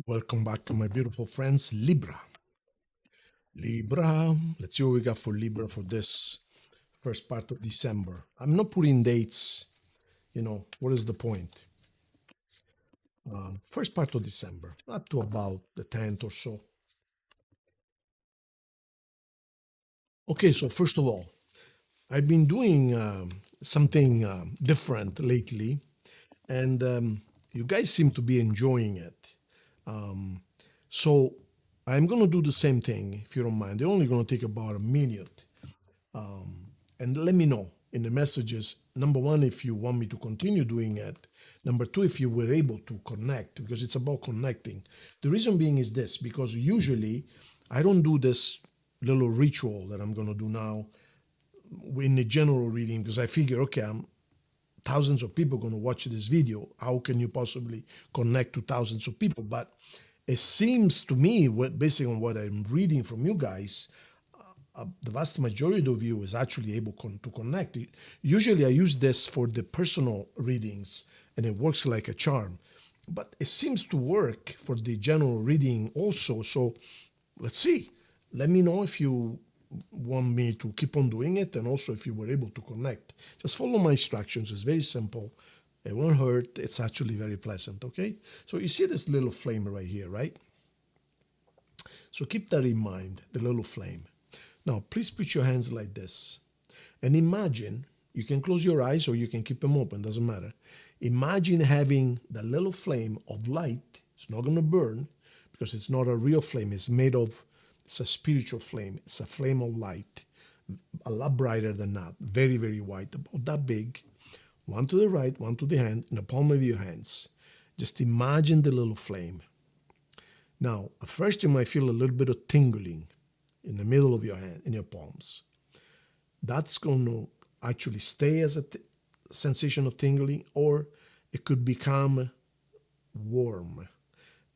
Welcome back, my beautiful friends. Libra. Libra. Let's see what we got for Libra for this first part of December. I'm not putting dates. What is the point? First part of December, up to about the 10th or so. Okay, so first of all, I've been doing something different lately, and you guys seem to be enjoying it. So I'm going to do the same thing, if you don't mind. They're only going to take about a minute. And let me know in the messages, number one, if you want me to continue doing it. Number two, if you were able to connect, because it's about connecting. The reason being is this, because usually I don't do this little ritual that I'm going to do now in the general reading, because I figure, okay, thousands of people going to watch this video. How can you possibly connect to thousands of people? But it seems to me, based on what I'm reading from you guys, the vast majority of you is actually able to connect. Usually I use this for the personal readings and it works like a charm, but it seems to work for the general reading also. So let's see. Let me know if you want me to keep on doing it, and also if you were able to connect. Just follow my instructions. It's very simple. It won't hurt. It's actually very pleasant, okay? So you see this little flame right here, right? So keep that in mind, the little flame. Now, please put your hands like this and imagine, you can close your eyes or you can keep them open, doesn't matter. Imagine having the little flame of light. It's not going to burn because it's not a real flame. It's a spiritual flame. It's a flame of light, a lot brighter than that, very, very white, about that big. One to the right, one to the hand, in the palm of your hands. Just imagine the little flame. Now, at first you might feel a little bit of tingling in the middle of your hand, in your palms. That's going to actually stay as a sensation of tingling, or it could become warm,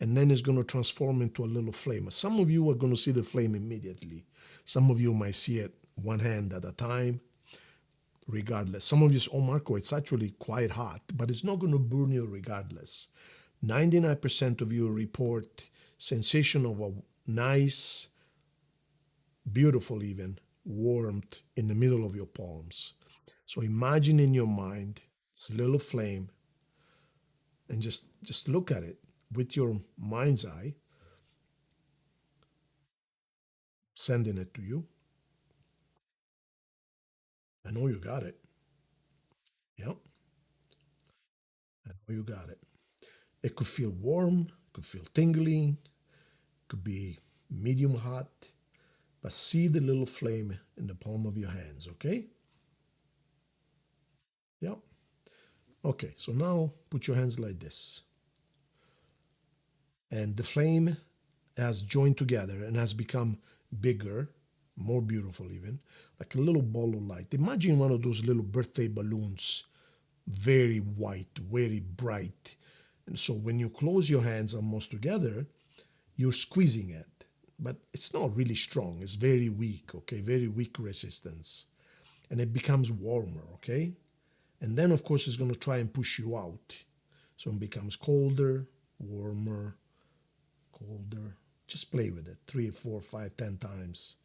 and then it's going to transform into a little flame. Some of you are going to see the flame immediately. Some of you might see it one hand at a time, regardless. Some of you say, oh, Marco, it's actually quite hot, but it's not going to burn you regardless. 99% of you report sensation of a nice, beautiful even, warmth in the middle of your palms. So imagine in your mind this little flame and just look at it with your mind's eye, sending it to you. I know you got it. Yep, I know you got it. It could feel warm, could feel tingling, could be medium hot, but see the little flame in the palm of your hands, okay? Yep. Okay, so now put your hands like this. And the flame has joined together and has become bigger, more beautiful even, like a little ball of light. Imagine one of those little birthday balloons, very white, very bright. And so when you close your hands almost together, you're squeezing it. But it's not really strong. It's very weak, okay? Very weak resistance. And it becomes warmer, okay? And then, of course, it's going to try and push you out. So it becomes colder, warmer, colder. Just play with it 3, 4, 5, 10 times.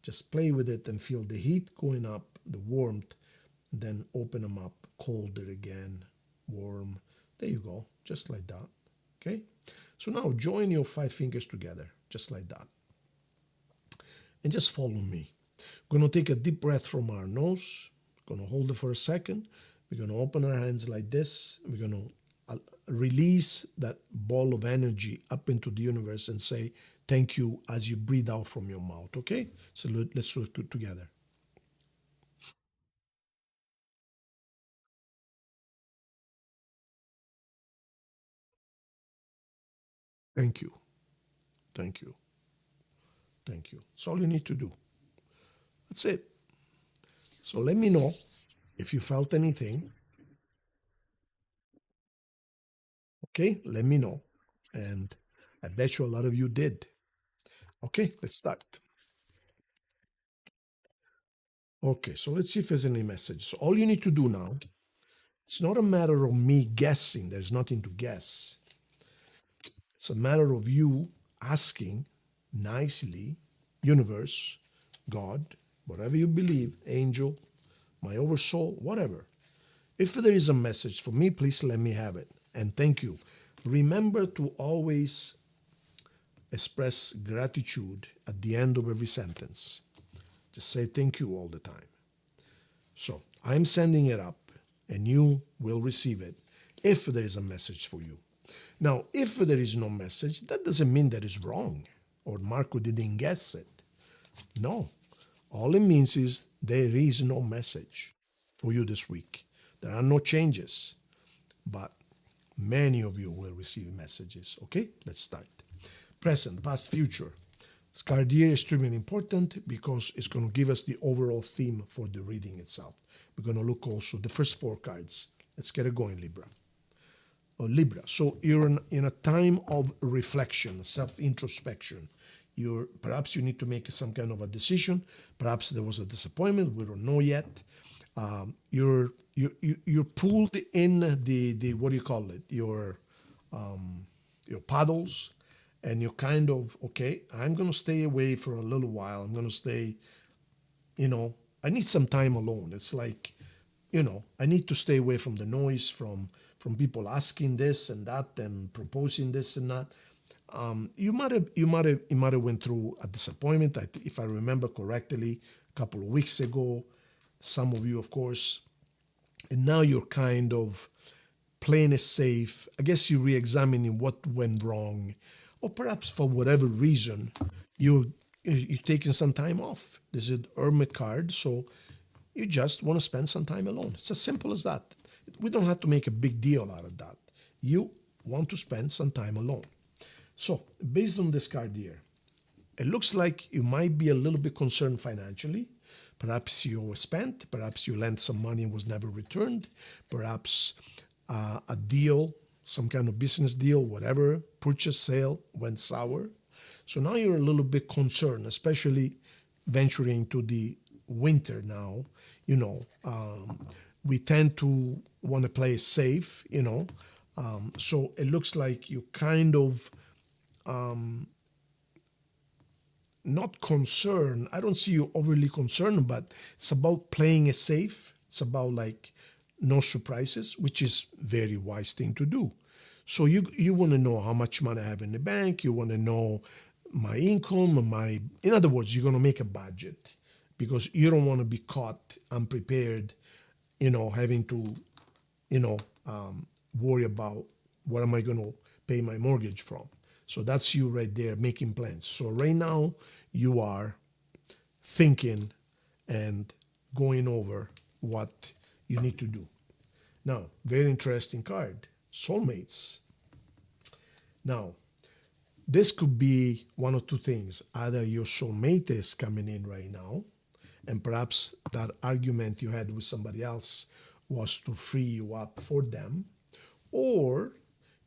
Just play with it and feel the heat going up, the warmth, and then open them up, colder again, warm. There you go, just like that. Okay? So now join your 5 fingers together, just like that. And just follow me. We're going to take a deep breath from our nose. We're going to hold it for a second. We're going to open our hands like this. We're going to release that ball of energy up into the universe and say thank you as you breathe out from your mouth, okay? So let's do it together. Thank you. Thank you. Thank you. That's all you need to do. That's it. So let me know if you felt anything. Okay, let me know. And I bet you a lot of you did. Okay, let's start. Okay, so let's see if there's any message. So all you need to do now, it's not a matter of me guessing. There's nothing to guess. It's a matter of you asking nicely, universe, God, whatever you believe, angel, my oversoul, whatever. If there is a message for me, please let me have it. And thank you. Remember to always express gratitude at the end of every sentence. Just say thank you all the time. So I'm sending it up and you will receive it if there is a message for you. Now, if there is no message, that doesn't mean that it's wrong or Marco didn't guess it. No. All it means is there is no message for you this week. There are no changes, but many of you will receive messages. Okay, let's start. Present, past, future. This card here is extremely important because it's going to give us the overall theme for the reading itself. We're going to look also the first four cards. Let's get it going, Libra. Libra. So you're in a time of reflection, self-introspection. Perhaps you need to make some kind of a decision. Perhaps there was a disappointment. We don't know yet. You're pulled in the what do you call it? Your paddles, and you're kind of okay. I'm gonna stay away for a little while. I'm gonna stay. I need some time alone. It's like, I need to stay away from the noise, from people asking this and that and proposing this and that. You might have went through a disappointment. If I remember correctly, a couple of weeks ago, some of you, of course, and now you're kind of playing it safe. I guess you're re-examining what went wrong, or perhaps for whatever reason, you're taking some time off. This is an hermit card, so you just want to spend some time alone. It's as simple as that. We don't have to make a big deal out of that. You want to spend some time alone. So, based on this card here, it looks like you might be a little bit concerned financially. Perhaps you overspent, perhaps you lent some money and was never returned, perhaps a deal, some kind of business deal, whatever, purchase, sale went sour. So now you're a little bit concerned, especially venturing to the winter now. We tend to want to play safe, so it looks like you kind of not concerned. I don't see you overly concerned, but it's about playing it safe. It's about like no surprises, which is very wise thing to do. So you want to know how much money I have in the bank. You want to know my income, in other words, you're going to make a budget because you don't want to be caught unprepared, having to, worry about what am I going to pay my mortgage from. So that's you right there making plans. So right now you are thinking and going over what you need to do. Now, very interesting card, soulmates. Now, this could be one of two things. Either your soulmate is coming in right now, and perhaps that argument you had with somebody else was to free you up for them, or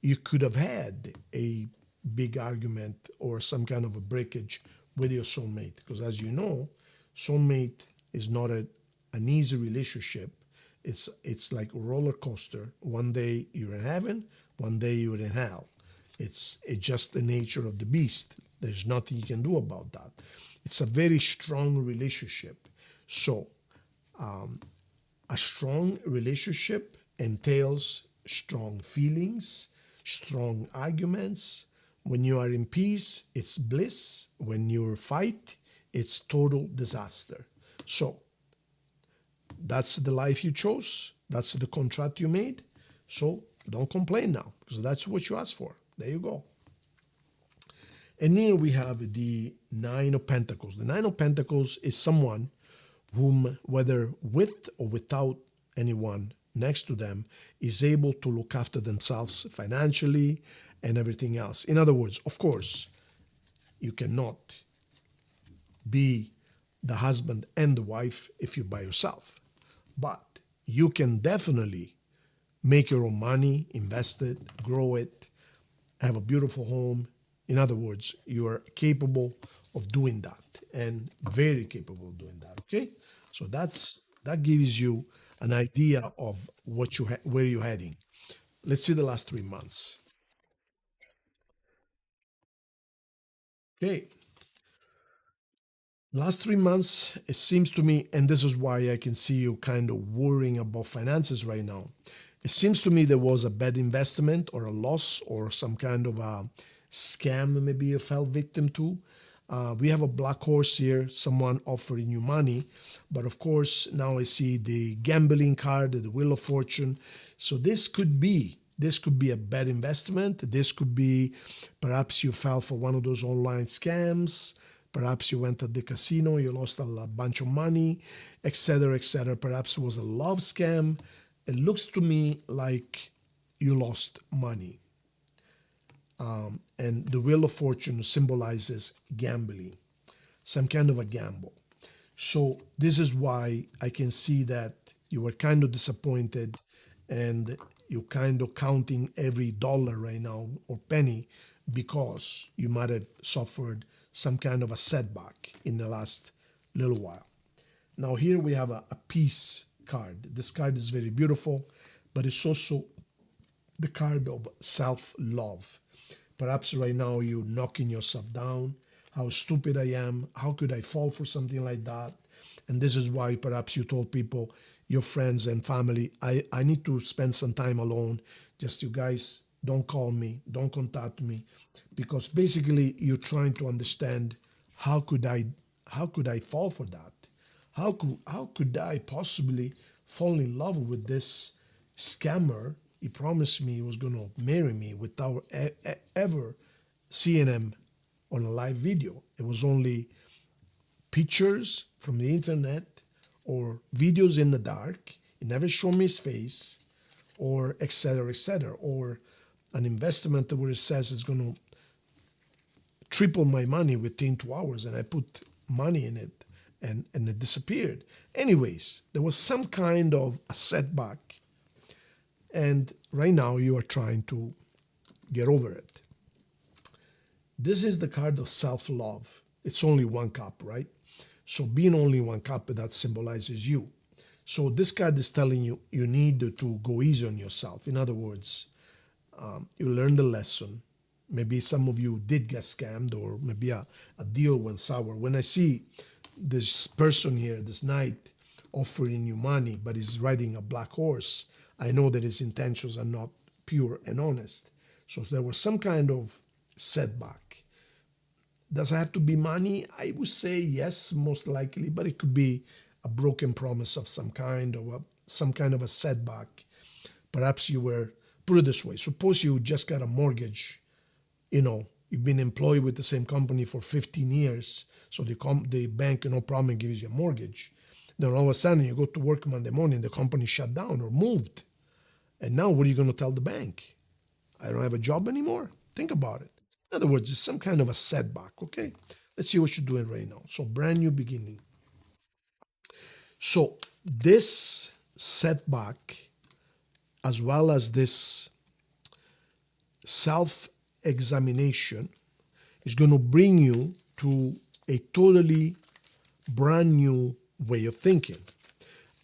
you could have had a big argument or some kind of a breakage with your soulmate. Because as you know, soulmate is not an easy relationship. It's like a roller coaster. One day you're in heaven, one day you're in hell. It's just the nature of the beast. There's nothing you can do about that. It's a very strong relationship. So a strong relationship entails strong feelings, strong arguments. When you are in peace, it's bliss. When you fight, it's total disaster. So that's the life you chose. That's the contract you made. So don't complain now, because that's what you asked for. There you go. And here we have the Nine of Pentacles. The Nine of Pentacles is someone whom, whether with or without anyone next to them, is able to look after themselves financially and everything else. In other words, of course, you cannot be the husband and the wife if you're by yourself. But you can definitely make your own money, invest it, grow it, have a beautiful home. In other words, you are capable of doing that, and very capable of doing that. Okay, so that gives you an idea of where you're heading. Let's see the last 3 months. Okay. Last 3 months, it seems to me, and this is why I can see you kind of worrying about finances right now. It seems to me there was a bad investment or a loss or some kind of a scam maybe you fell victim to. We have a black horse here, someone offering you money. But of course, now I see the gambling card, the Wheel of Fortune. So this could be a bad investment. This could be perhaps you fell for one of those online scams. Perhaps you went to the casino, you lost a bunch of money, etc., etc. Perhaps it was a love scam. It looks to me like you lost money. And the Wheel of Fortune symbolizes gambling, some kind of a gamble. So this is why I can see that you were kind of disappointed and you're kind of counting every dollar right now or penny because you might have suffered some kind of a setback in the last little while. Now here we have a peace card. This card is very beautiful, but it's also the card of self-love. Perhaps right now you're knocking yourself down. How stupid I am. How could I fall for something like that? And this is why perhaps you told people, your friends and family, I need to spend some time alone. Just you guys don't call me, don't contact me. Because basically you're trying to understand how could I fall for that? How could I possibly fall in love with this scammer? He promised me he was going to marry me without ever seeing him on a live video. It was only pictures from the internet or videos in the dark. He never showed me his face, or etc., etc., or an investment where it says it's going to triple my money within 2 hours, and I put money in it and it disappeared. Anyways, there was some kind of a setback, and right now you are trying to get over it. This is the card of self-love. It's only one cup, right? So being only one cup, that symbolizes you. So this card is telling you you need to go easy on yourself. In other words, you learned the lesson. Maybe some of you did get scammed, or maybe a deal went sour. When I see this person here, this knight, offering you money, but he's riding a black horse, I know that his intentions are not pure and honest. So there was some kind of setback. Does it have to be money? I would say yes, most likely, but it could be a broken promise of some kind, or some kind of a setback. Perhaps you were, put it this way, suppose you just got a mortgage, you've been employed with the same company for 15 years, so the bank, no problem, gives you a mortgage. Then all of a sudden you go to work Monday morning, the company shut down or moved. And now what are you going to tell the bank? I don't have a job anymore? Think about it. In other words, it's some kind of a setback, okay? Let's see what you're doing right now. So brand new beginning. So this setback, as well as this self-examination, is going to bring you to a totally brand new way of thinking.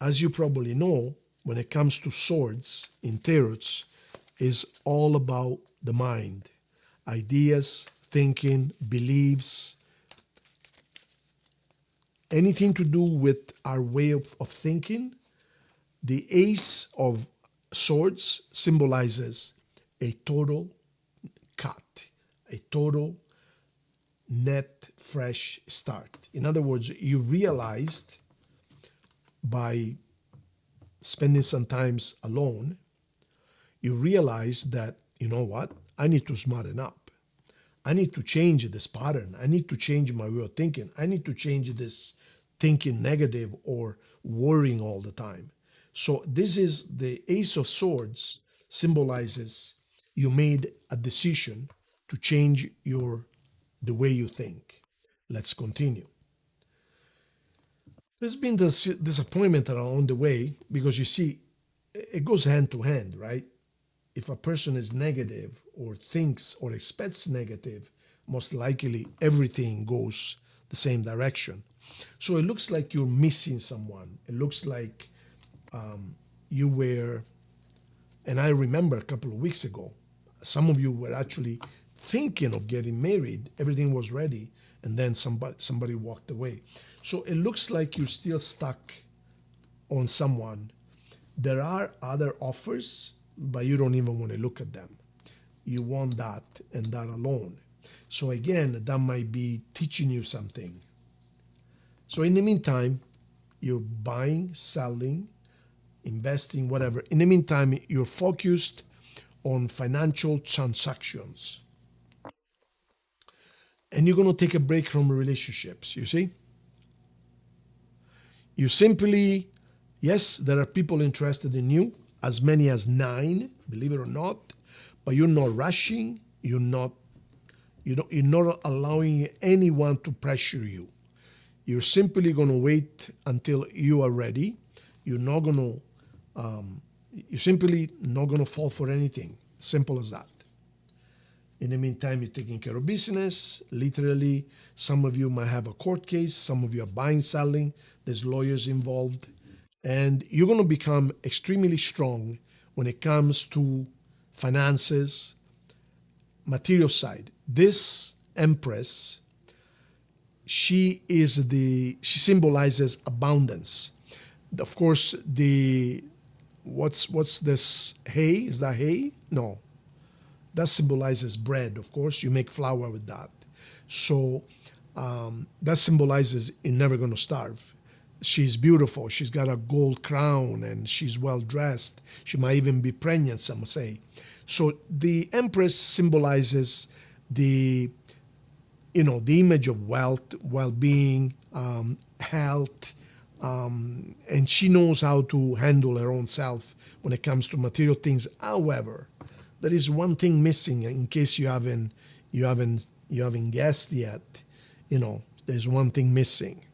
As you probably know, when it comes to swords in tarots, is all about the mind. Ideas, thinking, beliefs, anything to do with our way of thinking. The Ace of Swords symbolizes a total cut, a total net fresh start. In other words, you realized by spending some time alone, you realize that, you know what, I need to smarten up. I need to change this pattern. I need to change my way of thinking. I need to change this thinking negative or worrying all the time. So this is the Ace of Swords, symbolizes you made a decision to change the way you think. Let's continue. There's been this disappointment along the way, because you see, it goes hand to hand, right? If a person is negative or thinks or expects negative, most likely everything goes the same direction. So it looks like you're missing someone. It looks like you were, and I remember a couple of weeks ago, some of you were actually thinking of getting married, everything was ready, and then somebody walked away. So it looks like you're still stuck on someone. There are other offers, but you don't even want to look at them. You want that and that alone. So again, that might be teaching you something. So in the meantime, you're buying, selling, investing, whatever. In the meantime, you're focused on financial transactions. And you're going to take a break from relationships, you see? You simply, yes, there are people interested in you, as many as 9, believe it or not, but you're not rushing, you're not allowing anyone to pressure you. You're simply going to wait until you are ready. You're not going to, you're simply not going to fall for anything. Simple as that. In the meantime, you're taking care of business. Literally, some of you might have a court case. Some of you are buying, selling. There's lawyers involved. And you're going to become extremely strong when it comes to finances, material side. This Empress, she symbolizes abundance. Of course, what's this, hay? Is that hay? No. That symbolizes bread, of course. You make flour with that. So that symbolizes you're never going to starve. She's beautiful. She's got a gold crown and she's well dressed. She might even be pregnant, some say. So the Empress symbolizes the image of wealth, well-being, health, and she knows how to handle her own self when it comes to material things. However, there is one thing missing in case you haven't guessed yet. There's one thing missing.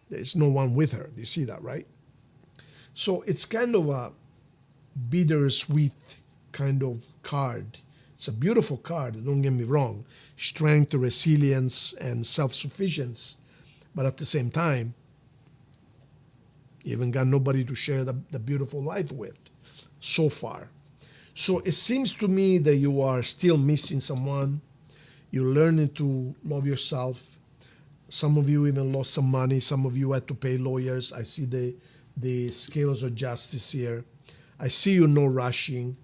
There's no one with her. Do you see that, right? So it's kind of a bittersweet kind of card. It's a beautiful card, don't get me wrong. Strength, resilience, and self-sufficiency. But at the same time, you haven't got nobody to share the beautiful life with so far. So it seems to me that you are still missing someone. You're learning to love yourself. Some of you even lost some money. Some of you had to pay lawyers. I see the scales of justice here. I see you not rushing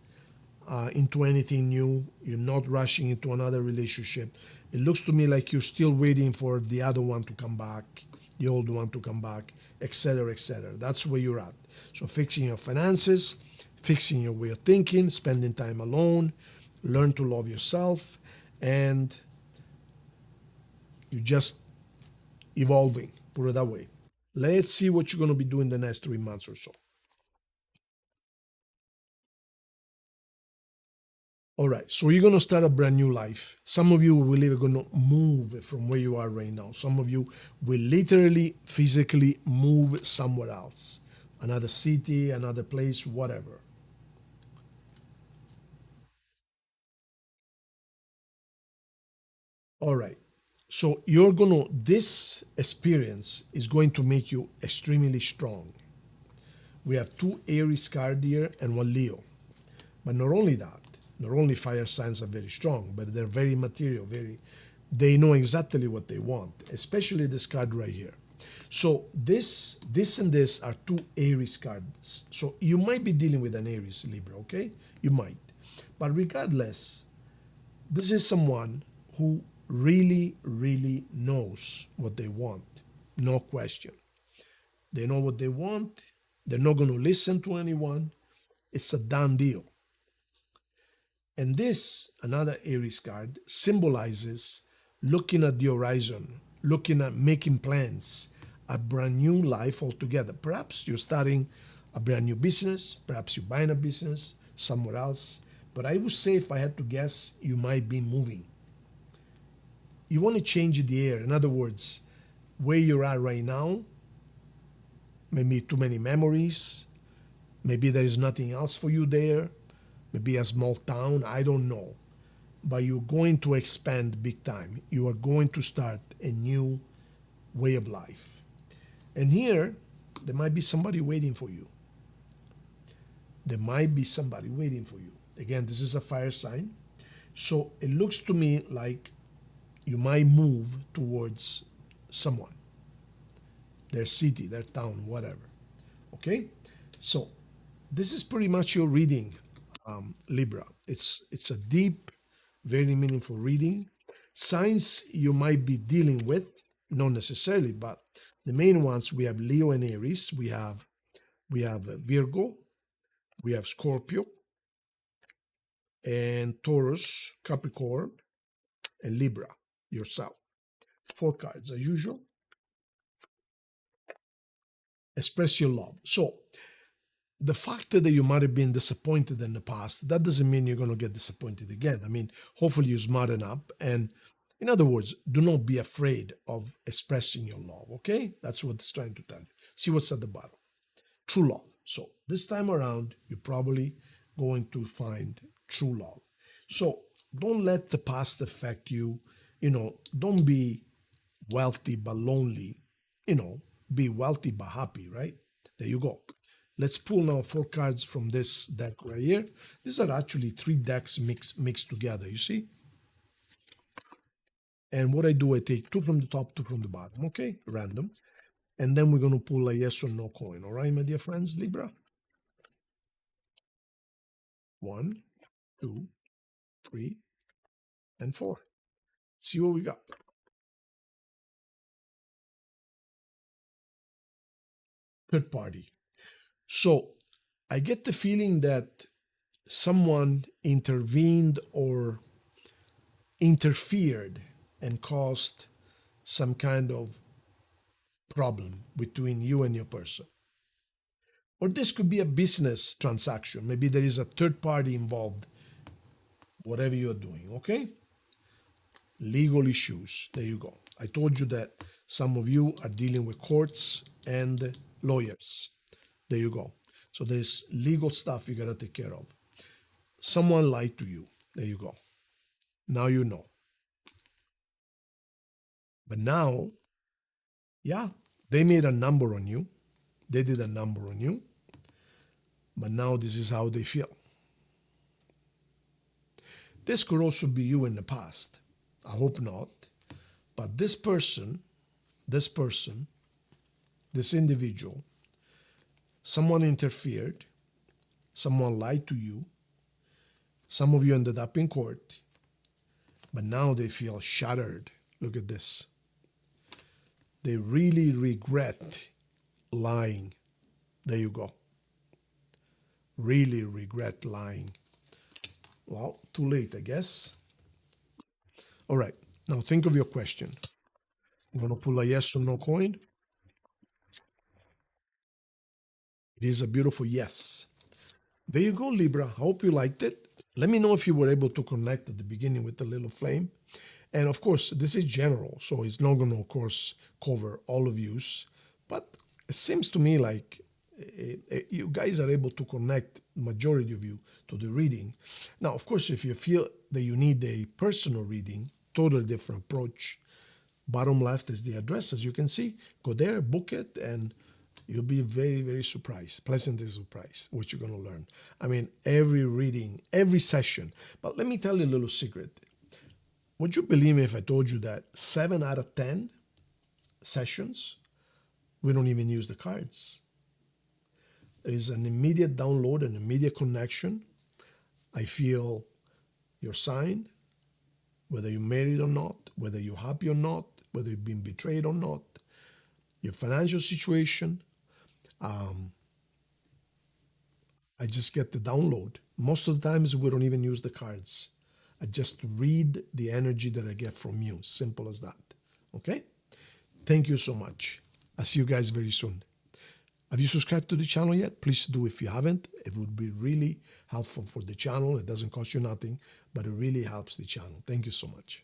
into anything new. You're not rushing into another relationship. It looks to me like you're still waiting for the other one to come back, the old one to come back, etc., etc. That's where you're at. So fixing your finances, fixing your way of thinking, spending time alone, learn to love yourself, and you're just evolving, put it that way. Let's see what you're going to be doing the next 3 months or so. All right, so you're going to start a brand new life. Some of you will really going to move from where you are right now. Some of you will literally, physically move somewhere else, another city, another place, whatever. All right, so this experience is going to make you extremely strong. We have 2 Aries cards here and 1 Leo. But not only that, not only fire signs are very strong, but they're very material, they know exactly what they want, especially this card right here. So this and this are 2 Aries cards. So you might be dealing with an Aries, Libra, okay? You might. But regardless, this is someone who really, really knows what they want. No question. They know what they want. They're not going to listen to anyone. It's a done deal. And this, another Aries card, symbolizes looking at the horizon, looking at making plans, a brand new life altogether. Perhaps you're starting a brand new business, perhaps you're buying a business somewhere else. But I would say, if I had to guess, you might be moving. You want to change the air. In other words, where you're at right now, maybe too many memories, maybe there is nothing else for you there, maybe a small town, I don't know. But you're going to expand big time. You are going to start a new way of life. And here, there might be somebody waiting for you. There might be somebody waiting for you. Again, this is a fire sign. So it looks to me like you might move towards someone, their city, their town, whatever. Okay? So this is pretty much your reading, Libra. It's a deep, very meaningful reading. Signs you might be dealing with, not necessarily, but the main ones we have Leo and Aries, we have Virgo, we have Scorpio, and Taurus, Capricorn, and Libra, yourself. 4 cards as usual. Express your love. So the fact that you might have been disappointed in the past, that doesn't mean you're going to get disappointed again. I mean, hopefully you smarten up. And in other words, do not be afraid of expressing your love, okay? That's what it's trying to tell you. See what's at the bottom. True love. So this time around, you're probably going to find true love. So don't let the past affect you. Don't be wealthy but lonely. Be wealthy but happy, right? There you go. Let's pull now 4 cards from this deck right here. These are actually 3 decks mixed together, you see? And what I do, I take 2 from the top, 2 from the bottom, okay? Random. And then we're going to pull a yes or no coin, all right, my dear friends, Libra? 1, 2, 3, and 4. See what we got. Third party. So I get the feeling that someone intervened or interfered and caused some kind of problem between you and your person. Or this could be a business transaction. Maybe there is a third party involved, whatever you're doing, okay? Legal issues. There you go. I told you that some of you are dealing with courts and lawyers. There you go. So there's legal stuff you got to take care of. Someone lied to you. There you go. Now you know. But now, yeah, they made a number on you. They did a number on you. But now this is how they feel. This could also be you in the past. I hope not. But this individual, someone interfered, someone lied to you, some of you ended up in court, but now they feel shattered. Look at this. They really regret lying. There you go. Really regret lying. Well, too late, I guess. All right, now think of your question. I'm going to pull a yes or no coin. It is a beautiful yes. There you go, Libra. I hope you liked it. Let me know if you were able to connect at the beginning with the little flame. And of course, this is general, so it's not going to, of course, cover all of yous. But it seems to me like you guys are able to connect, majority of you, to the reading. Now, of course, if you feel that you need a personal reading, totally different approach. Bottom left is the address, as you can see. Go there, book it, and you'll be very, very surprised, pleasantly surprised what you're going to learn. I mean, every reading, every session. But let me tell you a little secret. Would you believe me if I told you that 7 out of 10 sessions, we don't even use the cards? There is an immediate download, an immediate connection. I feel your sign, whether you're married or not, whether you're happy or not, whether you've been betrayed or not, your financial situation. I just get the download. Most of the times we don't even use the cards. I just read the energy that I get from you. Simple as that. Okay? Thank you so much. I'll see you guys very soon. Have you subscribed to the channel yet? Please do if you haven't. It would be really helpful for the channel. It doesn't cost you nothing, but it really helps the channel. Thank you so much.